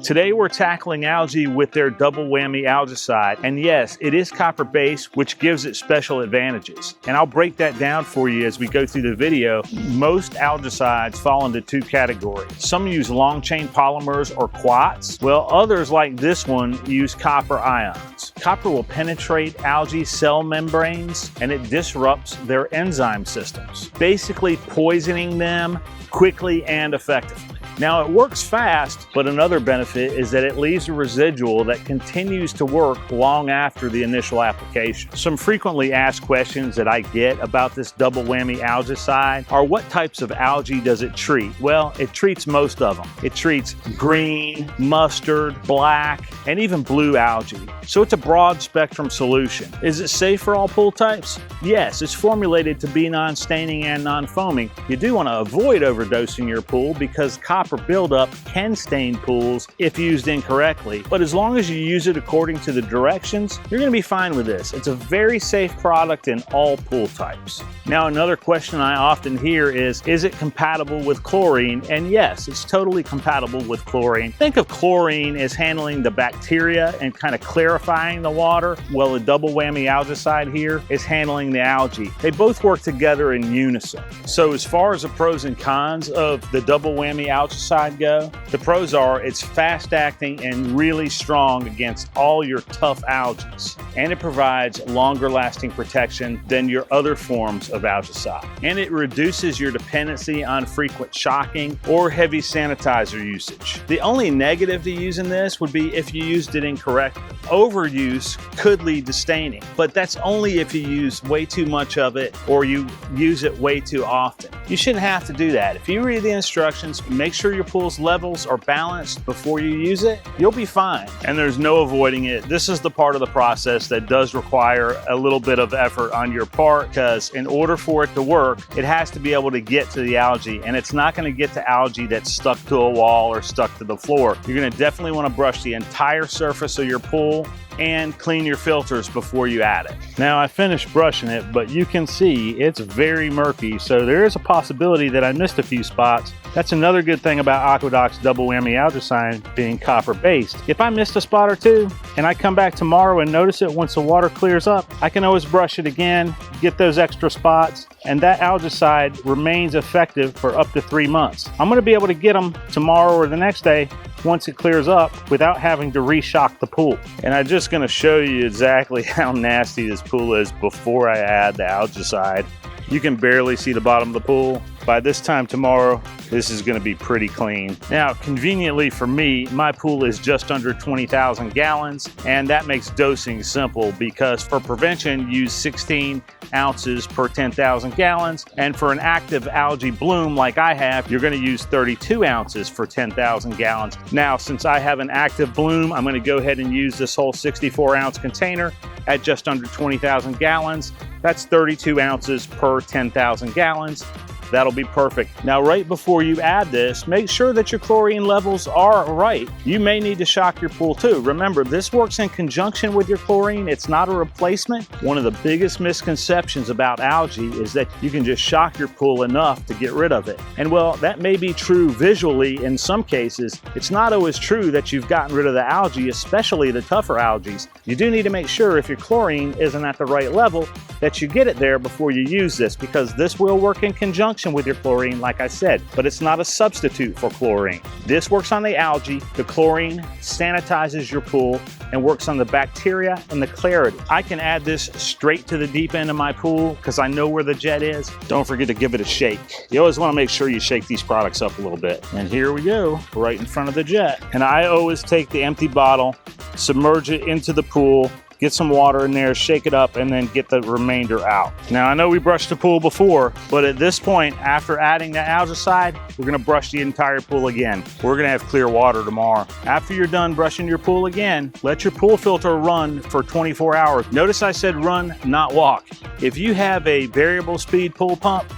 Today we're tackling algae with their double whammy algaecide, and yes, it is copper-based, which gives it special advantages. And I'll break that down for you as we go through the video. Most algaecides fall into two categories. Some use long-chain polymers or quats, while others like this one use copper ions. Copper will penetrate algae cell membranes and it disrupts their enzyme systems, basically poisoning them quickly and effectively. Now it works fast, but another benefit is that it leaves a residual that continues to work long after the initial application. Some frequently asked questions that I get about this double whammy algaecide are, what types of algae does it treat? Well, it treats most of them. It treats green, mustard, black, and even blue algae. So it's a broad spectrum solution. Is it safe for all pool types? Yes, it's formulated to be non-staining and non-foaming. You do want to avoid overdosing your pool because copper buildup can stain pools if used incorrectly, but as long as you use it according to the directions, you're going to be fine with this. It's a very safe product in all pool types. Now, another question I often hear is it compatible with chlorine? And yes, it's totally compatible with chlorine. Think of chlorine as handling the bacteria and kind of clarifying the water, while the double whammy algaecide here is handling the algae. They both work together in unison. So as far as the pros and cons of the double whammy algaecide go, the pros are it's fast acting and really strong against all your tough algae, and it provides longer lasting protection than your other forms of algaecide, and it reduces your dependency on frequent shocking or heavy sanitizer usage. The only negative to using this would be if you used it incorrectly. Overuse could lead to staining, but that's only if you use way too much of it or you use it way too often. You shouldn't have to do that. If you read the instructions, make sure your pool's levels are balanced before you use it, you'll be fine. And there's no avoiding it. This is the part of the process that does require a little bit of effort on your part, because in order for it to work, it has to be able to get to the algae, and it's not going to get to algae that's stuck to a wall or stuck to the floor. You're going to definitely want to brush the entire surface of your pool and clean your filters before you add it. Now, I finished brushing it, but you can see it's very murky, so there is a possibility that I missed a few spots. That's another good thing about AquaDoc's double whammy algaecide being copper based. If I missed a spot or two and I come back tomorrow and notice it once the water clears up, I can always brush it again, get those extra spots, and that algaecide remains effective for up to 3 months. I'm going to be able to get them tomorrow or the next day once it clears up without having to reshock the pool. And I'm just going to show you exactly how nasty this pool is before I add the algaecide. You can barely see the bottom of the pool. By this time tomorrow, this is going to be pretty clean. Now, conveniently for me, my pool is just under 20,000 gallons, and that makes dosing simple because for prevention, use 16 ounces per 10,000 gallons, and for an active algae bloom like I have, you're going to use 32 ounces for 10,000 gallons. Now, since I have an active bloom, I'm going to go ahead and use this whole 64-ounce container at just under 20,000 gallons. That's 32 ounces per 10,000 gallons. That'll be perfect. Now, right before you add this, make sure that your chlorine levels are right. You may need to shock your pool too. Remember, this works in conjunction with your chlorine. It's not a replacement. One of the biggest misconceptions about algae is that you can just shock your pool enough to get rid of it. And well, that may be true visually in some cases. It's not always true that you've gotten rid of the algae, especially the tougher algae. You do need to make sure if your chlorine isn't at the right level that you get it there before you use this, because this will work in conjunction with your chlorine, like I said, but it's not a substitute for chlorine. This works on the algae, the chlorine sanitizes your pool and works on the bacteria and the clarity. I can add this straight to the deep end of my pool because I know where the jet is. Don't forget to give it a shake. You always want to make sure you shake these products up a little bit. And here we go, right in front of the jet. And I always take the empty bottle, submerge it into the pool, get some water in there, shake it up, and then get the remainder out. Now, I know we brushed the pool before, but at this point, after adding the algaecide, we're gonna brush the entire pool again. We're gonna have clear water tomorrow. After you're done brushing your pool again, let your pool filter run for 24 hours. Notice I said run, not walk. If you have a variable speed pool pump,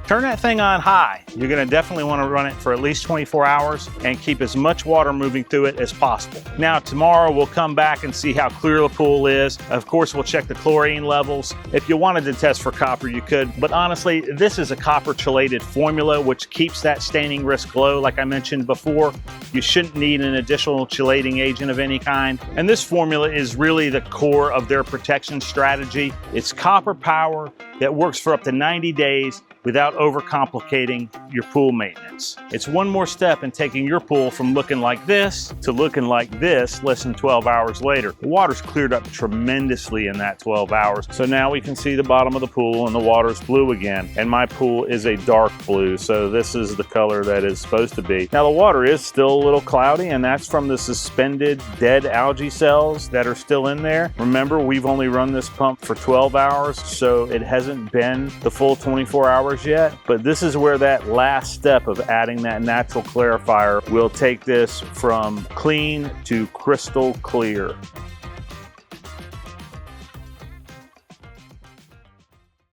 Turn that thing on high. You're gonna definitely wanna run it for at least 24 hours and keep as much water moving through it as possible. Now tomorrow we'll come back and see how clear the pool is. Of course, we'll check the chlorine levels. If you wanted to test for copper, you could, but honestly, this is a copper chelated formula which keeps that staining risk low. Like I mentioned before, you shouldn't need an additional chelating agent of any kind. And this formula is really the core of their protection strategy. It's copper power that works for up to 90 days without overcomplicating your pool maintenance. It's one more step in taking your pool from looking like this to looking like this less than 12 hours later. The water's cleared up tremendously in that 12 hours. So now we can see the bottom of the pool and the water's blue again. And my pool is a dark blue, so this is the color that it's supposed to be. Now the water is still a little cloudy, and that's from the suspended dead algae cells that are still in there. Remember, we've only run this pump for 12 hours, so it hasn't been the full 24 hours yet, but this is where that last step of adding that natural clarifier will take this from clean to crystal clear.